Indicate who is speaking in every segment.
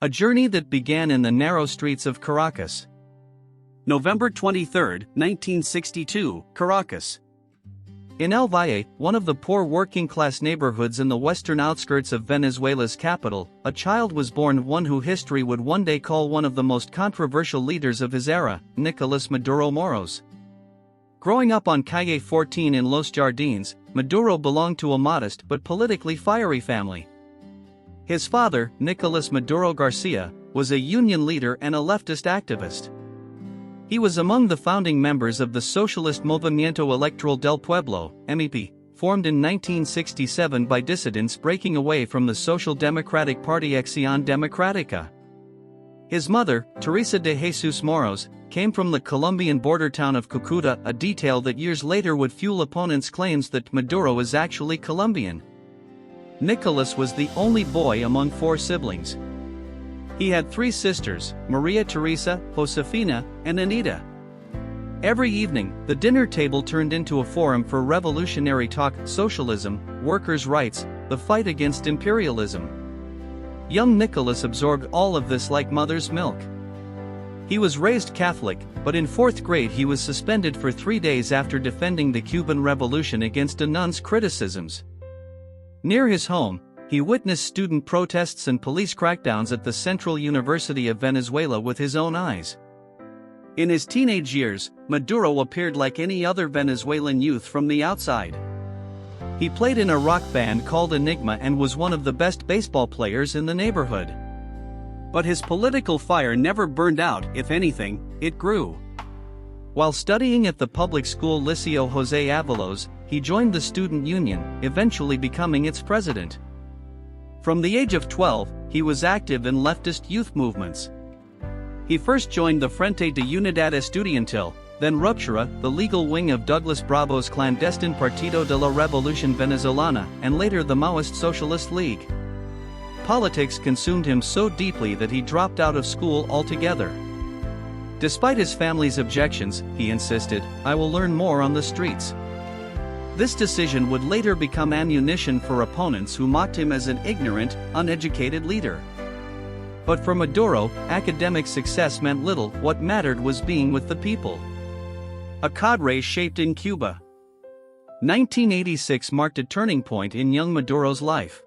Speaker 1: A journey that began in the narrow streets of Caracas. November 23, 1962, Caracas. In El Valle, one of the poor working-class neighborhoods in the western outskirts of Venezuela's capital, a child was born, one who history would one day call one of the most controversial leaders of his era, Nicolás Maduro Moros. Growing up on Calle 14 in Los Jardines, Maduro belonged to a modest but politically fiery family. His father, Nicolás Maduro Garcia, was a union leader and a leftist activist. He was among the founding members of the Socialist Movimiento Electoral del Pueblo, MEP, formed in 1967 by dissidents breaking away from the Social Democratic Party Acción Democrática. His mother, Teresa de Jesus Moros, came from the Colombian border town of Cúcuta, a detail that years later would fuel opponents' claims that Maduro is actually Colombian. Nicolás was the only boy among four siblings. He had three sisters, Maria Teresa, Josefina, and Anita. Every evening, the dinner table turned into a forum for revolutionary talk, socialism, workers' rights, the fight against imperialism. Young Nicolás absorbed all of this like mother's milk. He was raised Catholic, but in fourth grade he was suspended for 3 days after defending the Cuban Revolution against a nun's criticisms. Near his home, he witnessed student protests and police crackdowns at the Central University of Venezuela with his own eyes. In his teenage years, Maduro appeared like any other Venezuelan youth from the outside. He played in a rock band called Enigma and was one of the best baseball players in the neighborhood. But his political fire never burned out, if anything, it grew. While studying at the public school Liceo José Avalos, he joined the student union, eventually becoming its president. From the age of 12, he was active in leftist youth movements. He first joined the Frente de Unidad Estudiantil, then Ruptura, the legal wing of Douglas Bravo's clandestine Partido de la Revolución Venezolana, and later the Maoist Socialist League. Politics consumed him so deeply that he dropped out of school altogether. Despite his family's objections, he insisted, "I will learn more on the streets." This decision would later become ammunition for opponents who mocked him as an ignorant, uneducated leader. But for Maduro, academic success meant little. What mattered was being with the people. A cadre shaped in Cuba. 1986 marked a turning point in young Maduro's life.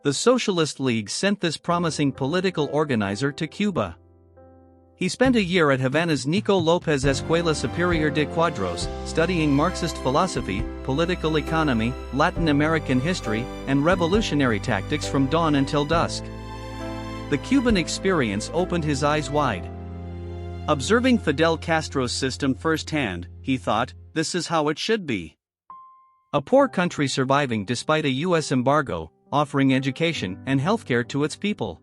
Speaker 1: The Socialist League sent this promising political organizer to Cuba. He spent a year at Havana's Nico López Escuela Superior de Cuadros, studying Marxist philosophy, political economy, Latin American history, and revolutionary tactics from dawn until dusk. The Cuban experience opened his eyes wide. Observing Fidel Castro's system firsthand, he thought, this is how it should be. A poor country surviving despite a U.S. embargo, offering education and healthcare to its people.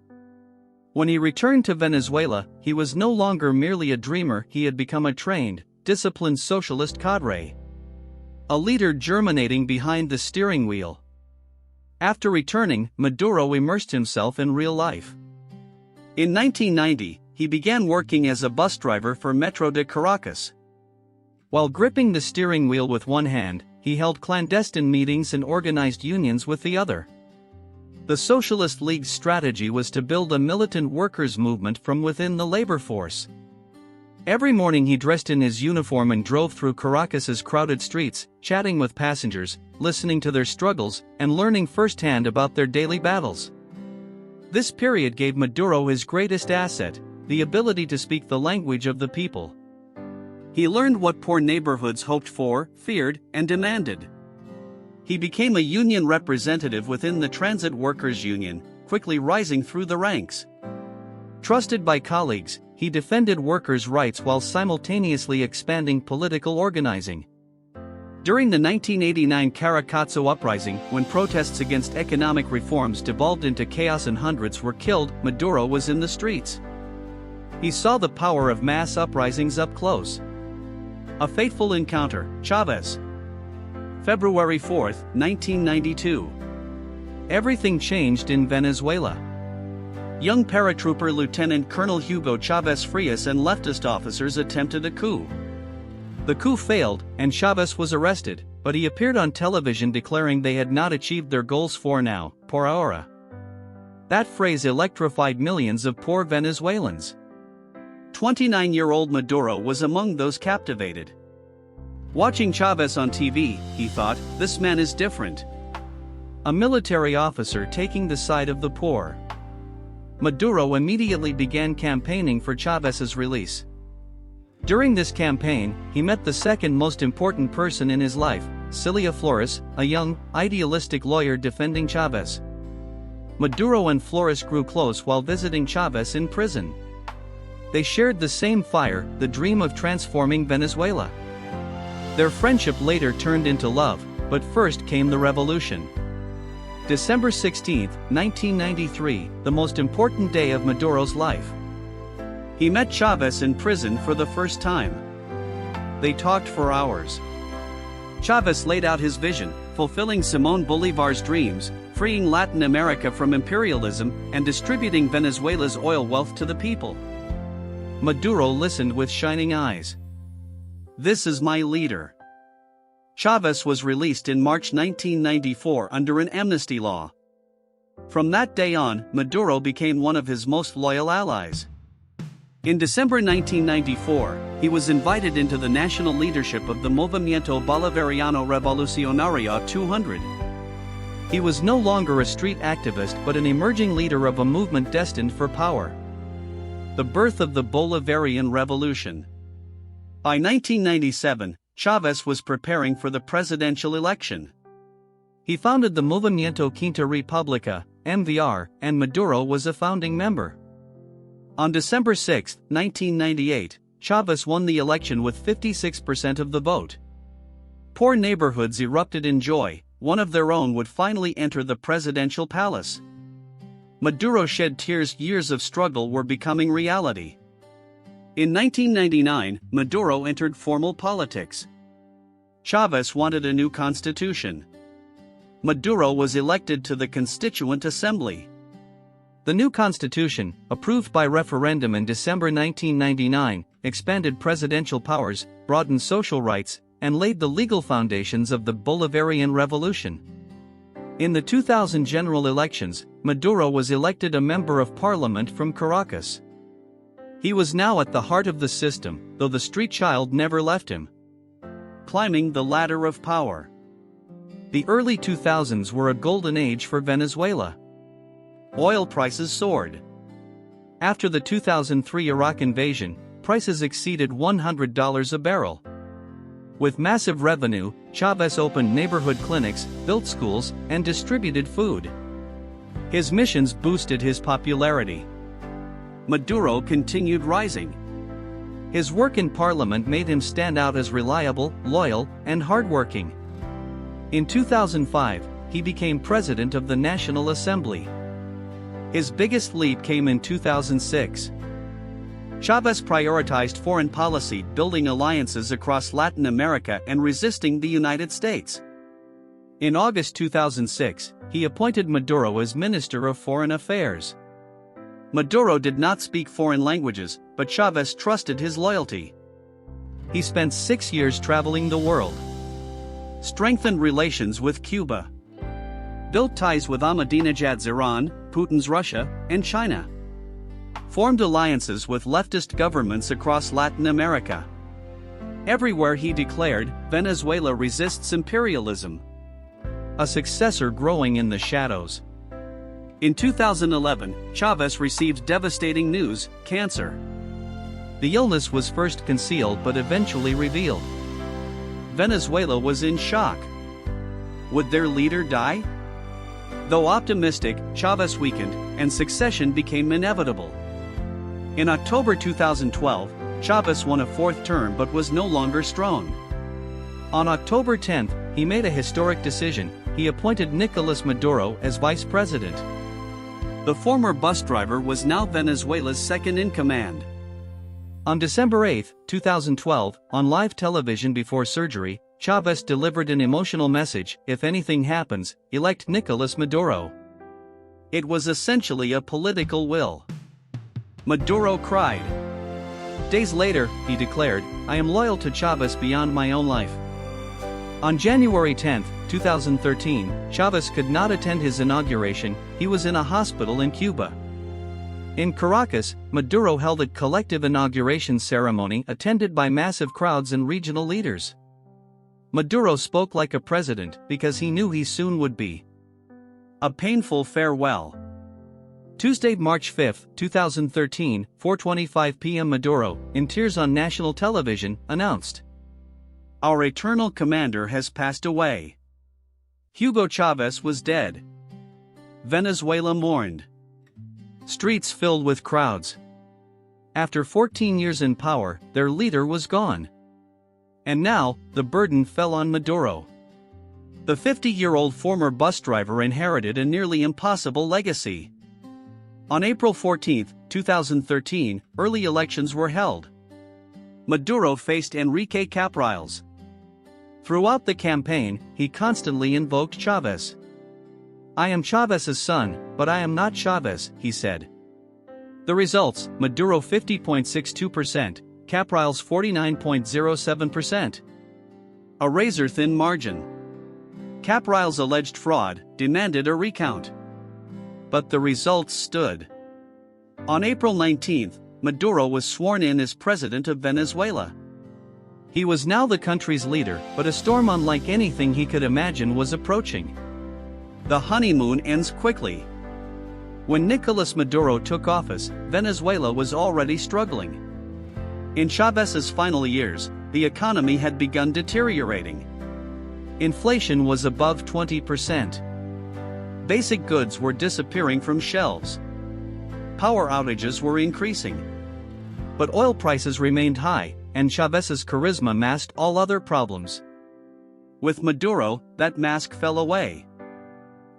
Speaker 1: When he returned to Venezuela, he was no longer merely a dreamer, he had become a trained, disciplined socialist cadre. A leader germinating behind the steering wheel. After returning, Maduro immersed himself in real life. In 1990, he began working as a bus driver for Metro de Caracas. While gripping the steering wheel with one hand, he held clandestine meetings and organized unions with the other. The Socialist League's strategy was to build a militant workers' movement from within the labor force. Every morning he dressed in his uniform and drove through Caracas's crowded streets, chatting with passengers, listening to their struggles, and learning firsthand about their daily battles. This period gave Maduro his greatest asset, the ability to speak the language of the people. He learned what poor neighborhoods hoped for, feared, and demanded. He became a union representative within the Transit Workers Union, quickly rising through the ranks. Trusted by colleagues, he defended workers' rights while simultaneously expanding political organizing. During the 1989 Caracazo uprising, when protests against economic reforms devolved into chaos and hundreds were killed, Maduro was in the streets. He saw the power of mass uprisings up close. A fateful encounter, Chavez. February 4, 1992. Everything changed in Venezuela. Young paratrooper Lieutenant Colonel Hugo Chavez Frias and leftist officers attempted a coup. The coup failed, and Chavez was arrested, but he appeared on television declaring they had not achieved their goals for now, por ahora. That phrase electrified millions of poor Venezuelans. 29-year-old Maduro was among those captivated. Watching Chavez on TV, he thought, "This man is different." A military officer taking the side of the poor. Maduro immediately began campaigning for Chavez's release. During this campaign, he met the second most important person in his life, Cilia Flores, a young, idealistic lawyer defending Chavez. Maduro and Flores grew close while visiting Chavez in prison. They shared the same fire, the dream of transforming Venezuela. Their friendship later turned into love, but first came the revolution. December 16, 1993, the most important day of Maduro's life. He met Chavez in prison for the first time. They talked for hours. Chavez laid out his vision, fulfilling Simón Bolívar's dreams, freeing Latin America from imperialism, and distributing Venezuela's oil wealth to the people. Maduro listened with shining eyes. "This is my leader." Chavez was released in March 1994 under an amnesty law. From that day on, Maduro became one of his most loyal allies. In December 1994, he was invited into the national leadership of the Movimiento Bolivariano Revolucionario 200. He was no longer a street activist but an emerging leader of a movement destined for power. The birth of the Bolivarian Revolution. By 1997, Chavez was preparing for the presidential election. He founded the Movimiento Quinta República, MVR, and Maduro was a founding member. On December 6, 1998, Chavez won the election with 56% of the vote. Poor neighborhoods erupted in joy, one of their own would finally enter the presidential palace. Maduro shed tears, years of struggle were becoming reality. In 1999, Maduro entered formal politics. Chavez wanted a new constitution. Maduro was elected to the Constituent Assembly. The new constitution, approved by referendum in December 1999, expanded presidential powers, broadened social rights, and laid the legal foundations of the Bolivarian Revolution. In the 2000 general elections, Maduro was elected a member of parliament from Caracas. He was now at the heart of the system, though the street child never left him. Climbing the ladder of power. The early 2000s were a golden age for Venezuela. Oil prices soared. After the 2003 Iraq invasion, prices exceeded $100 a barrel. With massive revenue, Chavez opened neighborhood clinics, built schools, and distributed food. His missions boosted his popularity. Maduro continued rising. His work in parliament made him stand out as reliable, loyal, and hardworking. In 2005, he became president of the National Assembly. His biggest leap came in 2006. Chavez prioritized foreign policy, building alliances across Latin America and resisting the United States. In August 2006, he appointed Maduro as Minister of Foreign Affairs. Maduro did not speak foreign languages, but Chavez trusted his loyalty. He spent 6 years traveling the world. Strengthened relations with Cuba. Built ties with Ahmadinejad's Iran, Putin's Russia, and China. Formed alliances with leftist governments across Latin America. Everywhere he declared, Venezuela resists imperialism. A successor growing in the shadows. In 2011, Chavez received devastating news: cancer. The illness was first concealed but eventually revealed. Venezuela was in shock. Would their leader die? Though optimistic, Chavez weakened, and succession became inevitable. In October 2012, Chavez won a fourth term but was no longer strong. On October 10, he made a historic decision: he appointed Nicolás Maduro as vice president. The former bus driver was now Venezuela's second-in-command. On December 8, 2012, on live television before surgery, Chavez delivered an emotional message: if anything happens, elect Nicolás Maduro. It was essentially a political will. Maduro cried. Days later, he declared, "I am loyal to Chavez beyond my own life." On January 10, 2013, Chávez could not attend his inauguration. He was in a hospital in Cuba. In Caracas, Maduro held a collective inauguration ceremony attended by massive crowds and regional leaders. Maduro spoke like a president because he knew he soon would be. A painful farewell. Tuesday, March 5, 2013, 4:25 p.m. Maduro, in tears on national television, announced, "Our eternal commander has passed away. Hugo Chávez was dead." Venezuela mourned. Streets filled with crowds. After 14 years in power, their leader was gone. And now, the burden fell on Maduro. The 50-year-old former bus driver inherited a nearly impossible legacy. On April 14, 2013, early elections were held. Maduro faced Enrique Capriles. Throughout the campaign, he constantly invoked Chávez. "I am Chávez's son, but I am not Chávez," he said. The results: Maduro 50.62%, Capriles 49.07%. A razor-thin margin. Capriles' alleged fraud demanded a recount. But the results stood. On April 19, Maduro was sworn in as president of Venezuela. He was now the country's leader, but a storm unlike anything he could imagine was approaching. The honeymoon ends quickly. When Nicolás Maduro took office, Venezuela was already struggling. In Chávez's final years, the economy had begun deteriorating. Inflation was above 20%. Basic goods were disappearing from shelves. Power outages were increasing. But oil prices remained high, and Chávez's charisma masked all other problems. With Maduro, that mask fell away.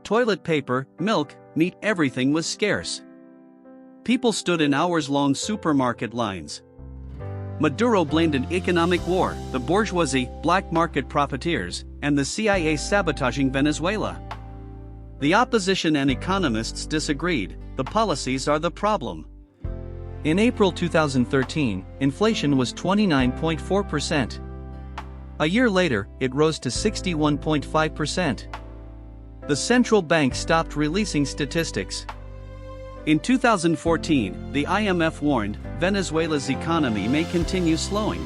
Speaker 1: Toilet paper, milk, meat, everything was scarce. People stood in hours-long supermarket lines. Maduro blamed an economic war, the bourgeoisie, black market profiteers, and the CIA sabotaging Venezuela. The opposition and economists disagreed. The policies are the problem. In April 2013, inflation was 29.4%. A year later, it rose to 61.5%. The central bank stopped releasing statistics. In 2014, the IMF warned Venezuela's economy may continue slowing.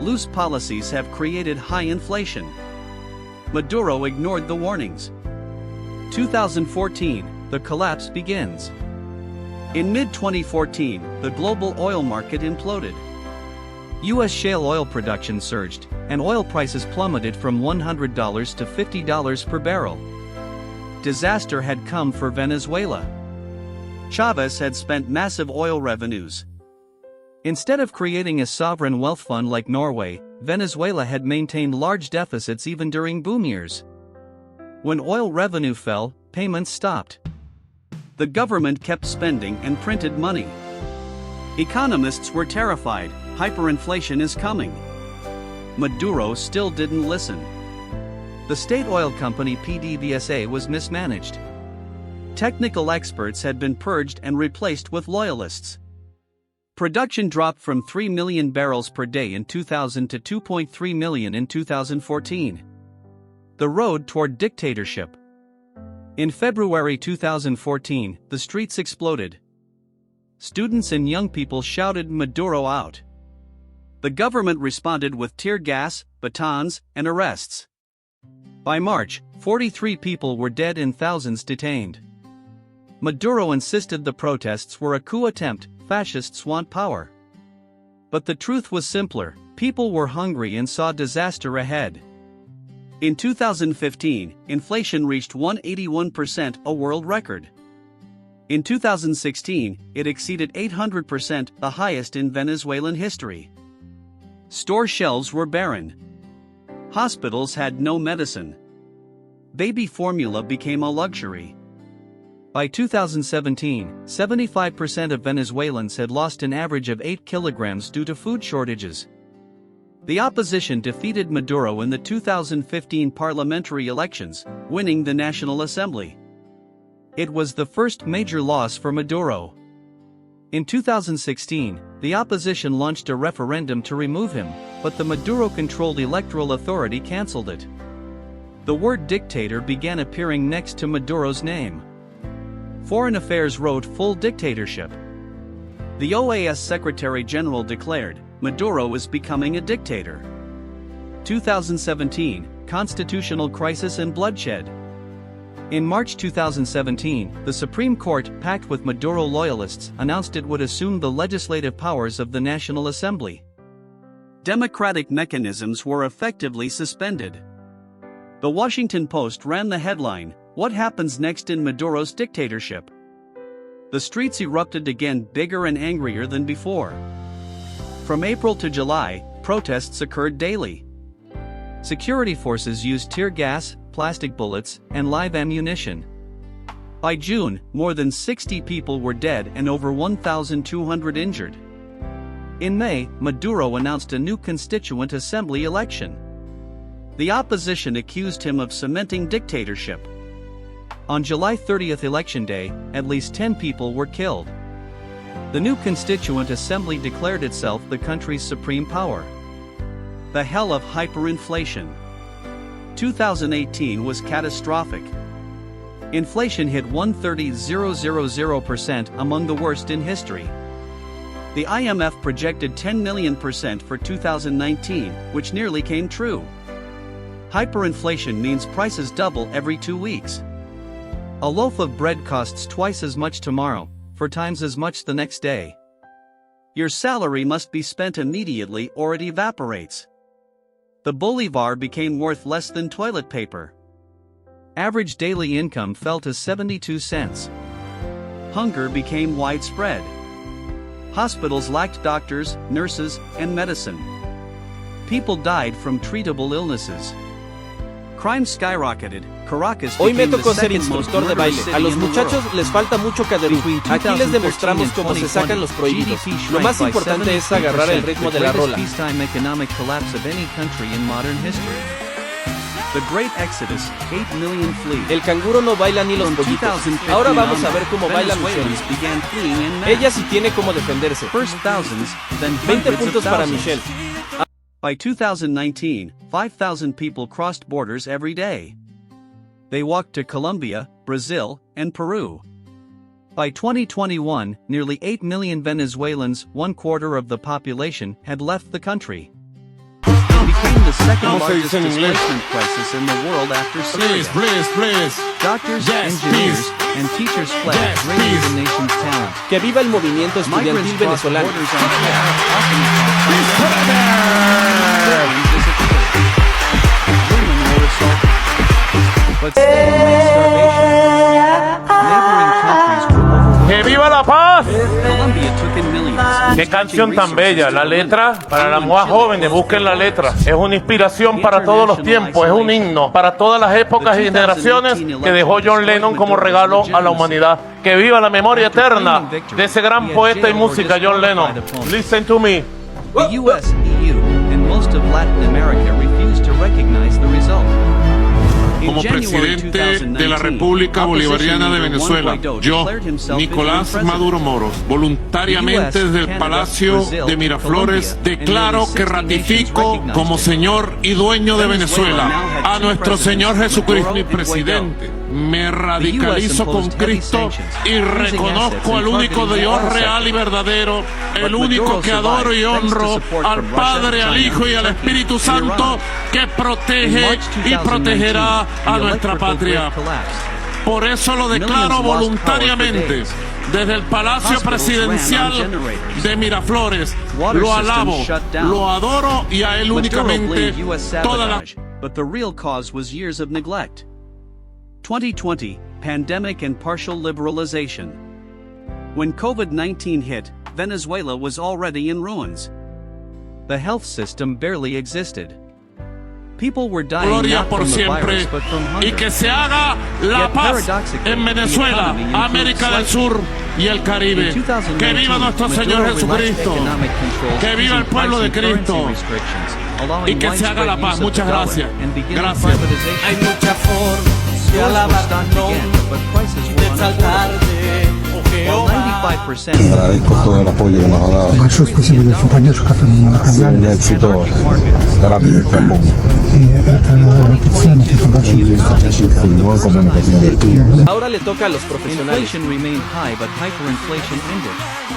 Speaker 1: Loose policies have created high inflation. Maduro ignored the warnings. 2014, the collapse begins. In mid-2014, the global oil market imploded. U.S. shale oil production surged, and oil prices plummeted from $100 to $50 per barrel. Disaster had come for Venezuela. Chávez had spent massive oil revenues. Instead of creating a sovereign wealth fund like Norway, Venezuela had maintained large deficits even during boom years. When oil revenue fell, payments stopped. The government kept spending and printed money. Economists were terrified. Hyperinflation is coming. Maduro still didn't listen. The state oil company PDVSA was mismanaged. Technical experts had been purged and replaced with loyalists. Production dropped from 3 million barrels per day in 2000 to 2.3 million in 2014. The road toward dictatorship. In February 2014, the streets exploded. Students and young people shouted Maduro out. The government responded with tear gas, batons, and arrests. By March, 43 people were dead and thousands detained. Maduro insisted the protests were a coup attempt. Fascists want power. But the truth was simpler. People were hungry and saw disaster ahead. In 2015, inflation reached 181%, a world record. In 2016, it exceeded 800%, the highest in Venezuelan history. Store shelves were barren. Hospitals had no medicine. Baby formula became a luxury. By 2017, 75% of Venezuelans had lost an average of 8 kilograms due to food shortages. The opposition defeated Maduro in the 2015 parliamentary elections, winning the National Assembly. It was the first major loss for Maduro. In 2016, the opposition launched a referendum to remove him, but the Maduro-controlled electoral authority cancelled it. The word dictator began appearing next to Maduro's name. Foreign Affairs wrote full dictatorship. The OAS Secretary General declared, Maduro is becoming a dictator. 2017, constitutional crisis and bloodshed. In March 2017, the Supreme Court, packed with Maduro loyalists, announced it would assume the legislative powers of the National Assembly. Democratic mechanisms were effectively suspended. The Washington Post ran the headline, "What happens next in Maduro's dictatorship?" The streets erupted again, bigger and angrier than before. From April to July, protests occurred daily. Security forces used tear gas, plastic bullets, and live ammunition. By June, more than 60 people were dead and over 1,200 injured. In May, Maduro announced a new constituent assembly election. The opposition accused him of cementing dictatorship. On July 30th election day, at least 10 people were killed. The new constituent assembly declared itself the country's supreme power. The hell of hyperinflation. 2018 was catastrophic. Inflation hit 130,000%, among the worst in history. The IMF projected 10 million% for 2019, which nearly came true. Hyperinflation means prices double every 2 weeks. A loaf of bread costs twice as much tomorrow, 4 times as much the next day. Your salary must be spent immediately or it evaporates. The bolivar became worth less than toilet paper. Average daily income fell to 72 cents. Hunger became widespread. Hospitals lacked doctors, nurses, and medicine. People died from treatable illnesses. Crime skyrocketed. Caracas
Speaker 2: Hoy me
Speaker 1: became
Speaker 2: tocó
Speaker 1: the
Speaker 2: ser
Speaker 1: second most
Speaker 2: instructor de
Speaker 1: murderous
Speaker 2: baile.
Speaker 1: city
Speaker 2: A los
Speaker 1: in the
Speaker 2: muchachos
Speaker 1: world.
Speaker 2: les falta mucho caderú.
Speaker 1: Between
Speaker 2: Aquí les
Speaker 1: 2013
Speaker 2: demostramos
Speaker 1: and
Speaker 2: cómo se sacan los
Speaker 1: 2020,
Speaker 2: prohibidos.
Speaker 1: GDP
Speaker 2: Lo más
Speaker 1: shrank by
Speaker 2: importante es agarrar el
Speaker 1: 73%,
Speaker 2: ritmo
Speaker 1: the
Speaker 2: de la
Speaker 1: greatest
Speaker 2: rola.
Speaker 1: peacetime economic collapse of any country in modern history. The Great Exodus, 8 million flee.
Speaker 2: El canguro no baila ni los
Speaker 1: From
Speaker 2: pollitos.
Speaker 1: 2015
Speaker 2: Ahora vamos a
Speaker 1: on,
Speaker 2: ver cómo baila
Speaker 1: Venezuelans
Speaker 2: Michelle.
Speaker 1: began fleeing en masse.
Speaker 2: Ella sí tiene cómo defenderse.
Speaker 1: First thousands, then
Speaker 2: 20
Speaker 1: hundreds
Speaker 2: puntos
Speaker 1: of
Speaker 2: para
Speaker 1: thousands.
Speaker 2: Michelle.
Speaker 1: By 2019, 5,000 people crossed borders every day. They walked to Colombia, Brazil, and Peru. By 2021, nearly 8 million Venezuelans, 1/4 of the population, had left the country. It became the second
Speaker 3: ¿Cómo se
Speaker 1: largest
Speaker 3: dice en inglés?
Speaker 1: displacement crisis in the world after Syria.
Speaker 3: Please.
Speaker 1: Doctors,
Speaker 3: Yes,
Speaker 1: engineers,
Speaker 3: please.
Speaker 1: and teachers fled,
Speaker 3: Yes,
Speaker 1: draining
Speaker 3: please.
Speaker 1: the nation's talent.
Speaker 2: Que viva el movimiento
Speaker 1: Migrants
Speaker 2: estudiantil
Speaker 1: crossed
Speaker 2: venezolano.
Speaker 1: borders on foot, often Foreigners disappeared. Women were assaulted. But still amid starvation, neighboring countries were overwhelmed.
Speaker 4: ¡Que viva la paz!
Speaker 1: Colombia took in millions.
Speaker 4: ¡Qué canción tan bella! La letra, para las más jóvenes, busquen la letra. Es una inspiración para todos los tiempos, es un himno para todas las épocas y generaciones que dejó John Lennon como regalo a la humanidad. ¡Que viva la memoria eterna de ese gran poeta y música, John Lennon! Listen to me.
Speaker 1: The US, EU, and most of Latin America refused to recognize the result. In
Speaker 3: Como
Speaker 1: January
Speaker 3: presidente de la
Speaker 1: 2019,
Speaker 3: República Bolivariana de
Speaker 1: opposition leader Juan
Speaker 3: Venezuela,
Speaker 1: Guaidó
Speaker 3: yo,
Speaker 1: declared himself
Speaker 3: Nicolás
Speaker 1: interim
Speaker 3: Maduro
Speaker 1: president.
Speaker 3: Moros, voluntariamente desde el Palacio de Miraflores, declaro que ratifico como Señor y dueño de Venezuela a nuestro Señor Jesucristo, mi presidente. Me radicalizo con Cristo y reconozco al único Dios real y verdadero, el único que adoro y honro, al Padre, al Hijo y al Espíritu Santo, que protege y protegerá a nuestra patria. Por eso lo declaro voluntariamente desde el Palacio Presidencial de Miraflores. Lo alabo, lo adoro y a él únicamente toda la...
Speaker 1: But the real cause was years of neglect. 2020, pandemic and partial liberalization. When COVID-19 hit, Venezuela was already in ruins. The health system barely existed. People were dying
Speaker 3: Gloria
Speaker 1: not
Speaker 3: por
Speaker 1: from the
Speaker 3: siempre
Speaker 1: virus but from
Speaker 3: y
Speaker 1: hunger.
Speaker 3: que se haga la paz en Venezuela, América del Sur y el Caribe. Que viva nuestro Señor Jesucristo, que viva el pueblo de Cristo y que se haga la paz. Muchas gracias. Gracias.
Speaker 2: Hay mucha forma de alabar tu nombre, de exaltarte, oh
Speaker 1: 95%
Speaker 5: Agradezco todo el apoyo que nos ha dado.
Speaker 6: Большое спасибо за поддержку, которую мы оказали.
Speaker 5: Un éxito grande para el mundo.
Speaker 6: Это ценность, это большое
Speaker 5: Continuó comunicación virtual.
Speaker 2: Ahora le toca a los profesionales.
Speaker 1: Inflation remained high, but hyperinflation ended.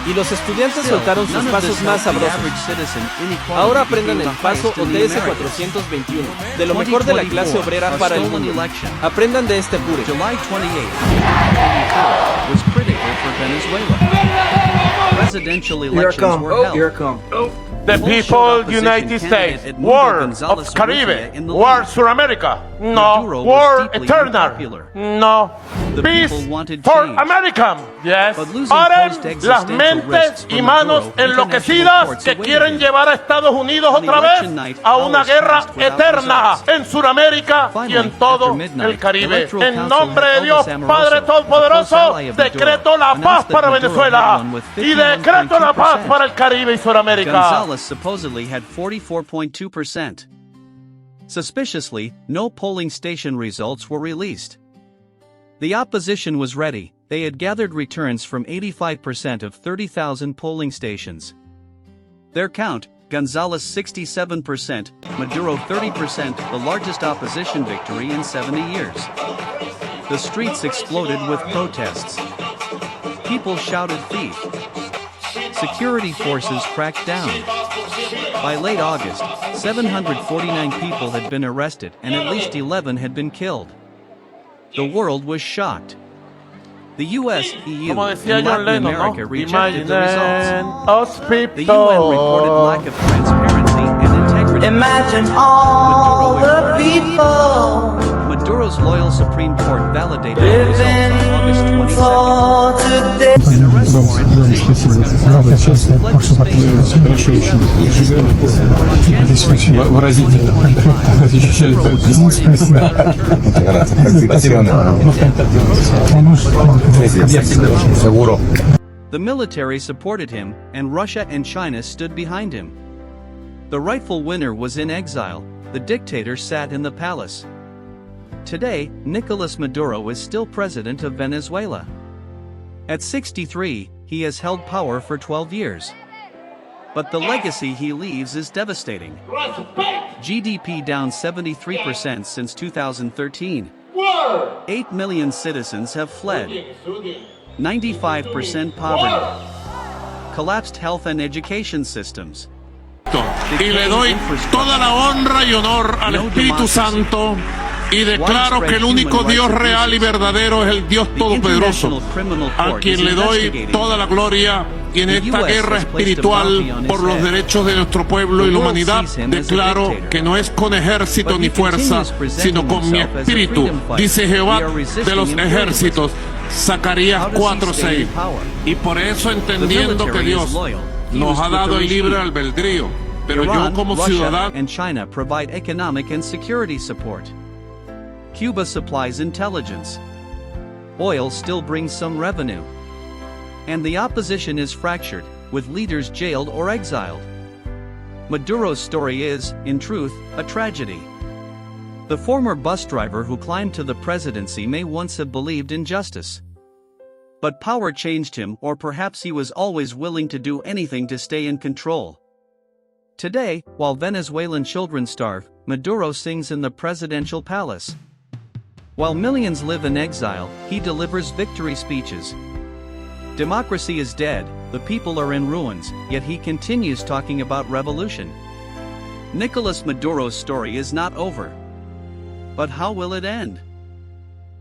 Speaker 2: Y los estudiantes
Speaker 1: Still,
Speaker 2: soltaron sus
Speaker 1: none of
Speaker 2: pasos
Speaker 1: this
Speaker 2: más
Speaker 1: helped the
Speaker 2: sabrosos.
Speaker 1: average citizen inequality
Speaker 2: Ahora aprendan
Speaker 1: became
Speaker 2: el
Speaker 1: the
Speaker 2: paso
Speaker 1: highest in the
Speaker 2: OTS
Speaker 1: Americas.
Speaker 2: 421, de lo mejor de la clase
Speaker 1: 2024,
Speaker 2: obrera
Speaker 1: our
Speaker 2: para el
Speaker 1: stolen
Speaker 2: mundo.
Speaker 1: election.
Speaker 2: Aprendan de este pure.
Speaker 1: July 28, 1984 was critical for Venezuela. Presidential elections were held.
Speaker 4: The
Speaker 1: Polls
Speaker 4: people,
Speaker 1: showed opposition
Speaker 4: United
Speaker 1: candidate
Speaker 4: States,
Speaker 1: Edmundo
Speaker 4: war
Speaker 1: González
Speaker 4: of Caribe,
Speaker 1: Urrutia in the
Speaker 4: war
Speaker 1: lead.
Speaker 4: Sur America, no,
Speaker 1: Maduro was
Speaker 4: war
Speaker 1: deeply
Speaker 4: eternal,
Speaker 1: unpopular.
Speaker 4: no,
Speaker 1: The
Speaker 4: peace
Speaker 1: people wanted
Speaker 4: for
Speaker 1: change.
Speaker 4: America, yes.
Speaker 1: But losing
Speaker 4: Paren
Speaker 1: post-existential
Speaker 4: las
Speaker 1: risks
Speaker 4: mentes
Speaker 1: for
Speaker 4: y manos
Speaker 1: Maduro,
Speaker 4: enloquecidas
Speaker 1: international courts
Speaker 4: que
Speaker 1: awaited
Speaker 4: quieren
Speaker 1: him.
Speaker 4: llevar a Estados Unidos
Speaker 1: On
Speaker 4: otra vez
Speaker 1: election night,
Speaker 4: a una
Speaker 1: hours
Speaker 4: guerra
Speaker 1: passed without
Speaker 4: eterna
Speaker 1: results.
Speaker 4: en Sudamérica y
Speaker 1: Finally,
Speaker 4: en todo
Speaker 1: after midnight,
Speaker 4: el Caribe.
Speaker 1: the Electoral
Speaker 4: En
Speaker 1: Council
Speaker 4: nombre de
Speaker 1: held
Speaker 4: Dios,
Speaker 1: Elvis
Speaker 4: Padre
Speaker 1: Amoroso,
Speaker 4: Todopoderoso,
Speaker 1: a close ally of Maduro,
Speaker 4: decreto la paz
Speaker 1: announced that
Speaker 4: para
Speaker 1: Maduro had
Speaker 4: Venezuela
Speaker 1: won with
Speaker 4: y decreto la paz
Speaker 1: 51%.
Speaker 4: para el Caribe y Sudamérica.
Speaker 1: Gonzalez supposedly had 44.2%. Suspiciously, no polling station results were released. The opposition was ready. They had gathered returns from 85% of 30,000 polling stations. Their count, Gonzalez 67%, Maduro 30%, the largest opposition victory in 70 years. The streets exploded with protests. People shouted thief. Security forces cracked down. By late August, 749 people had been arrested and at least 11 had been killed. The world was shocked. The US, EU,
Speaker 4: Como
Speaker 1: and
Speaker 4: decía John
Speaker 1: Latin
Speaker 4: Lennon,
Speaker 1: America
Speaker 4: ¿no?
Speaker 1: rejected the results.
Speaker 4: Imagine
Speaker 1: The UN reported lack of transparency and integrity.
Speaker 7: Imagine all the people
Speaker 1: Maduro's loyal Supreme Court validated the results on August
Speaker 7: living
Speaker 1: 22nd.
Speaker 7: for today.
Speaker 1: An arrest warrant was issued for
Speaker 6: Огромное спасибо. Прошу подписываться. Выразительно.
Speaker 5: Muchas gracias. Felicitaciones. Seguro.
Speaker 1: The military supported him, and Russia and China stood behind him. The rightful winner was in exile, the dictator sat in the palace. Today, Nicolás Maduro is still president of Venezuela. At 63, he has held power for 12 years. But the legacy he leaves is devastating. GDP down 73% since 2013. 8 million citizens have fled. 95% poverty. Collapsed health and education systems.
Speaker 3: Y le doy toda la honra y honor al Espíritu Santo y declaro que el único Dios real y verdadero es el Dios Todopoderoso, a quien le doy toda la gloria. Y en esta guerra espiritual por los derechos de nuestro pueblo y la humanidad, declaro que no es con ejército ni fuerza, sino con mi espíritu, dice Jehová de los ejércitos. Zacarías 4:6. Y por eso, entendiendo que Dios nos ha dado el libre albedrío, pero yo como ciudadano
Speaker 1: and China provide economic and security support. Cuba supplies intelligence. Oil still brings some revenue. And the opposition is fractured, with leaders jailed or exiled. Maduro's story is, in truth, a tragedy. The former bus driver who climbed to the presidency may once have believed in justice. But power changed him, or perhaps he was always willing to do anything to stay in control. Today, while Venezuelan children starve, Maduro sings in the presidential palace. While millions live in exile, he delivers victory speeches. Democracy is dead, the people are in ruins, yet he continues talking about revolution. Nicolás Maduro's story is not over. But how will it end?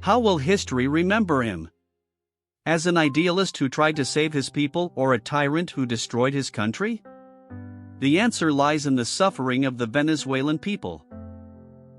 Speaker 1: How will history remember him? As an idealist who tried to save his people, or a tyrant who destroyed his country? The answer lies in the suffering of the Venezuelan people.